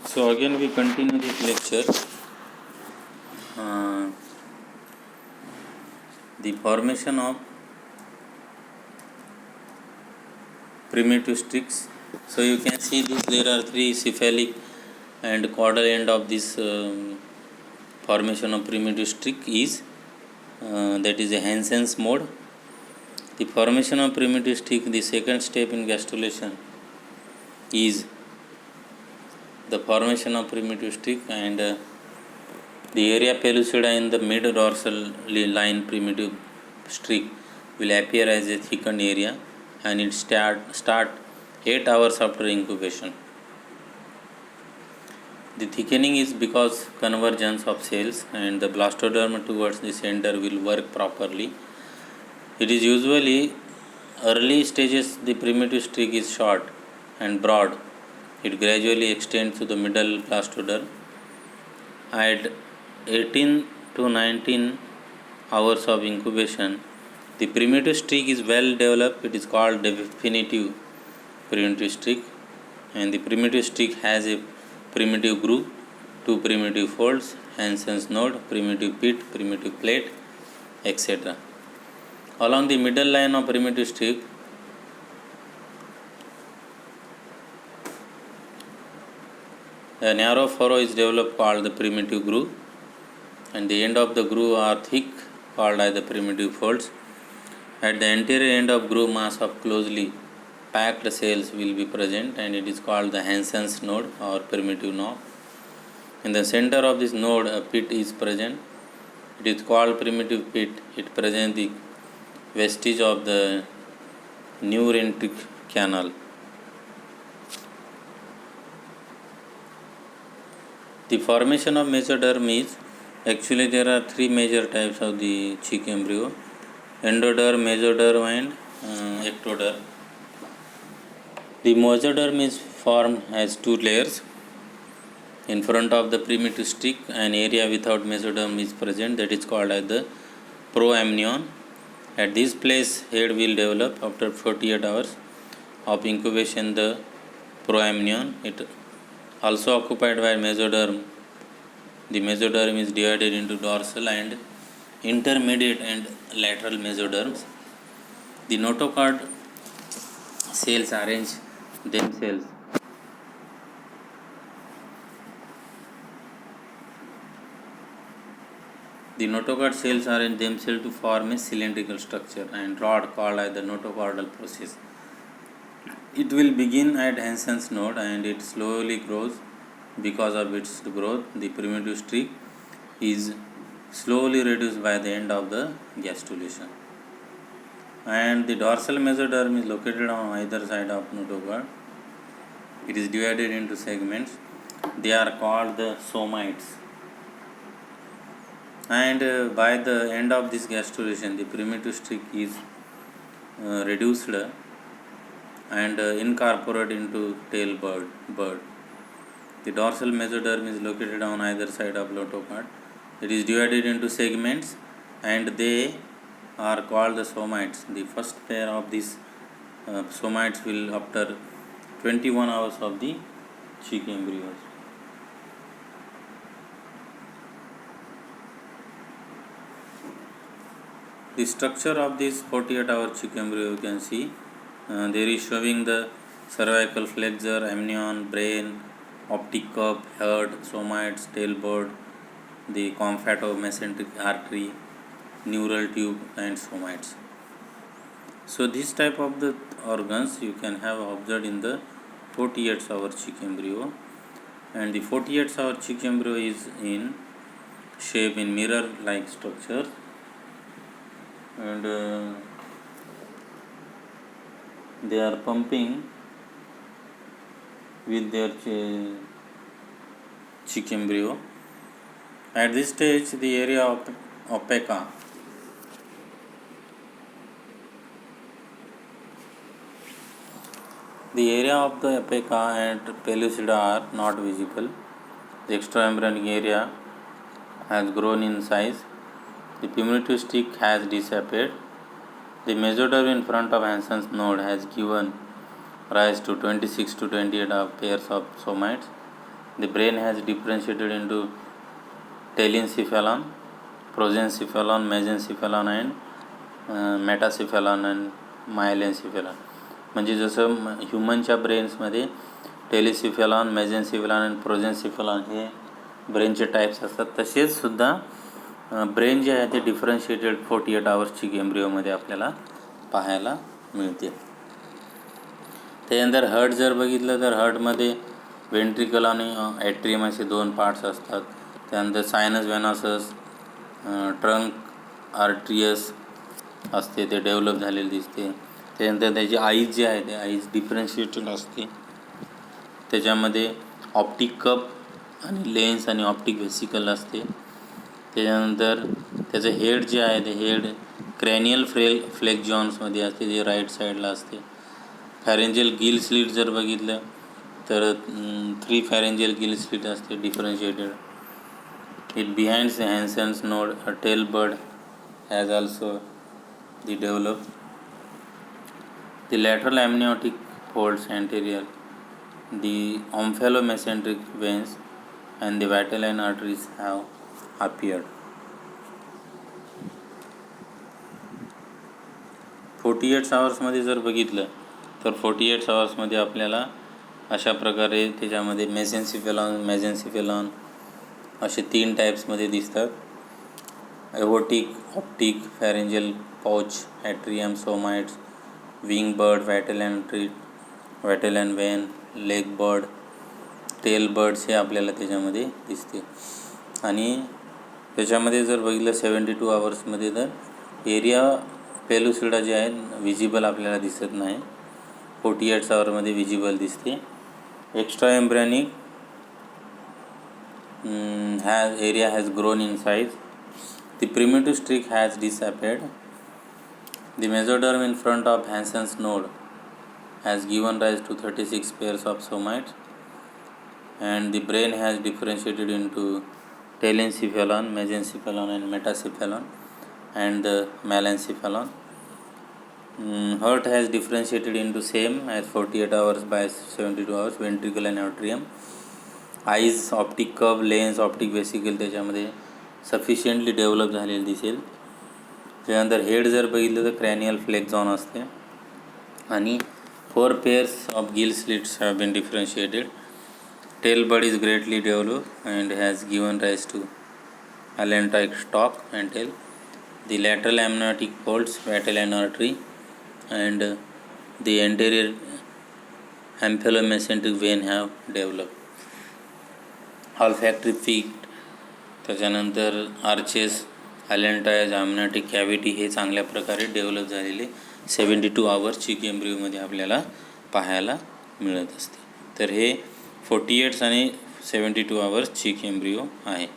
So again we continue this lecture. The formation of primitive streaks. So you can see this. There are three cephalic and caudal end of this formation of primitive streak is that is a Hansen's mode. The formation of primitive streak, the second step in gastrulation, is the formation of primitive streak, and the area pellucida in the mid dorsal line primitive streak will appear as a thickened area, and it start 8 hours after incubation. The thickening is because convergence of cells and the blastoderm towards the center will work properly. It is usually early stages the primitive streak is short and broad. It gradually extends to the middle blastoderm. At 18 to 19 hours of incubation, the primitive streak is well developed. It is called definitive primitive streak, and the primitive streak has a primitive groove, two primitive folds, Hansen's node, primitive pit, primitive plate, etc. Along the middle line of primitive streak, a narrow furrow is developed called the primitive groove, and the end of the groove are thick called as the primitive folds. At the anterior end of groove, mass of closely packed cells will be present, and it is called the Hansen's node or primitive knob. In the center of this node, a pit is present. It is called primitive pit. It presents the vestige of the neurenteric canal. The formation of mesoderm is, actually there are three major types of the chick embryo: endoderm, mesoderm, and ectoderm. The mesoderm is formed as two layers. In front of the primitive streak, an area without mesoderm is present, that is called as the proamnion. At this place, head will develop after 48 hours of incubation. The proamnion, it also occupied by mesoderm. The mesoderm is divided into dorsal and intermediate and lateral mesoderms. The notochord cells arrange themselves to form a cylindrical structure and rod called as the notochordal process. It will begin at Hansen's node and it slowly grows. Because of its growth, the primitive streak is slowly reduced by the end of the gastrulation. And the dorsal mesoderm is located on either side of notochord. It is divided into segments. They are called the somites. And by the end of this gastrulation, the primitive streak is reduced and incorporated into tail bird. The dorsal mesoderm is located on either side of notochord. It is divided into segments and they are called the somites. The first pair of these somites will after 21 hours of the chick embryos. The structure of this 48-hour chick embryo, you can see there is showing the cervical flexure, amnion, brain, optic cup, head, somites, tailbird, the comfatomesenteric artery, neural tube, and somites. So this type of the organs you can have observed in the 48-hour chick embryo, and the 48-hour chick embryo is in shape in mirror-like structure, and they are pumping with their chick embryo. At this stage, the area of apica of the apica and pellucida are not visible. The extraembryonic area has grown in size. The primitive streak has disappeared. The mesoderm in front of Hansen's node has given rise to 26 to 28 pairs of somites. The brain has differentiated into telencephalon, prosencephalon, mesencephalon and मेटासेफॅलॉन आणि मायलेन्सेफॅलॉन. म्हणजे जसं ह्युमनच्या ब्रेन्समध्ये टेलिसेफॅलॉन, मेजेन्सेफॅलॉन आणि प्रोजेन्सेफॅलॉन हे ब्रेनचे types असतात, तसेच सुद्धा brain जे आहे ते differentiated 48 hours चिक एम्ब्रिओमध्ये आपल्याला पाहायला मिळते. त्यानंतर हार्ट जर बघितलं तर हार्टमध्ये वेंट्रिकल आणि ॲट्रियम असे 2 पार्ट्स असतात. त्यानंतर सायनस व्हेनसस, ट्रंक आर्ट्रियस असते, ते डेव्हलप झालेले दिसते. त्यानंतर त्याची आईज जे आहे ते आईज डिफरन्शिएटेड असते. त्याच्यामध्ये ऑप्टिक कप आणि लेन्स आणि ऑप्टिक व्हेसिकल असते. त्याच्यानंतर त्याचं हेड जे आहे ते हेड क्रॅनियल फ्लेक्झॉन्समध्ये असते, जे राईट साईडला असते. फॅरेंजियल गिल स्लिट जर बघितलं तर 3 फॅरेंजियल गिल स्लिट असते differentiated. It behind Hensen's node a tail bud has also the develop. The lateral amniotic folds anterior, the omphallomesenteric veins and the vitelline arteries have appeared. 48 आवर्समध्ये जर बघितलं तर 48 आवर्समध्ये आपल्याला अशा प्रकारे त्याच्यामध्ये मेसेन्सिफेलॉन असे 3 टाईप्समध्ये दिसतात. Aortic, optic, pharyngeal pouch, atrium, somites, wing bud, vitelline vein, leg bud, tail buds हे आपल्याला त्याच्यामध्ये दिसते. आणि त्याच्यामध्ये जर बघितलं 72 आवर्समध्ये तर एरिया पेलुसिडा जे आहे विजिबल आपल्याला दिसत नाही, 48 आवरमध्ये विजिबल दिसते. Extra embryonic area has grown in size. The primitive streak has disappeared. The mesoderm in front of Hansen's node has given rise to 36 pairs of somites, and the brain has differentiated into telencephalon, mesencephalon and metacephalon and the melencephalon. Heart has differentiated into same as 48 hours by 72 hours, ventricle and atrium. Eyes, optic कब, lens, optic व्हेसिकल त्याच्यामध्ये sufficiently develop झालेलं दिसेल. त्यानंतर head जर बघितलं तर cranial फ्लेक्झॉन असते आणि 4 pairs of gill slits have been differentiated. Tail bud is greatly develop and has given rise to allantoic stalk and tail. The lateral amniotic folds, vitelline artery and the anterior omphalomesenteric vein have develop. Olfactory pits, त्याच्यानंतर arches, allantois, amniotic cavity हे चांगल्या प्रकारे develop झालेले 72 hours चिक एम्ब्रिओमध्ये आपल्याला पाहायला मिळत असते. तर हे 48 आणि 72 आवर्स चिक एम्ब्रिओ आहे.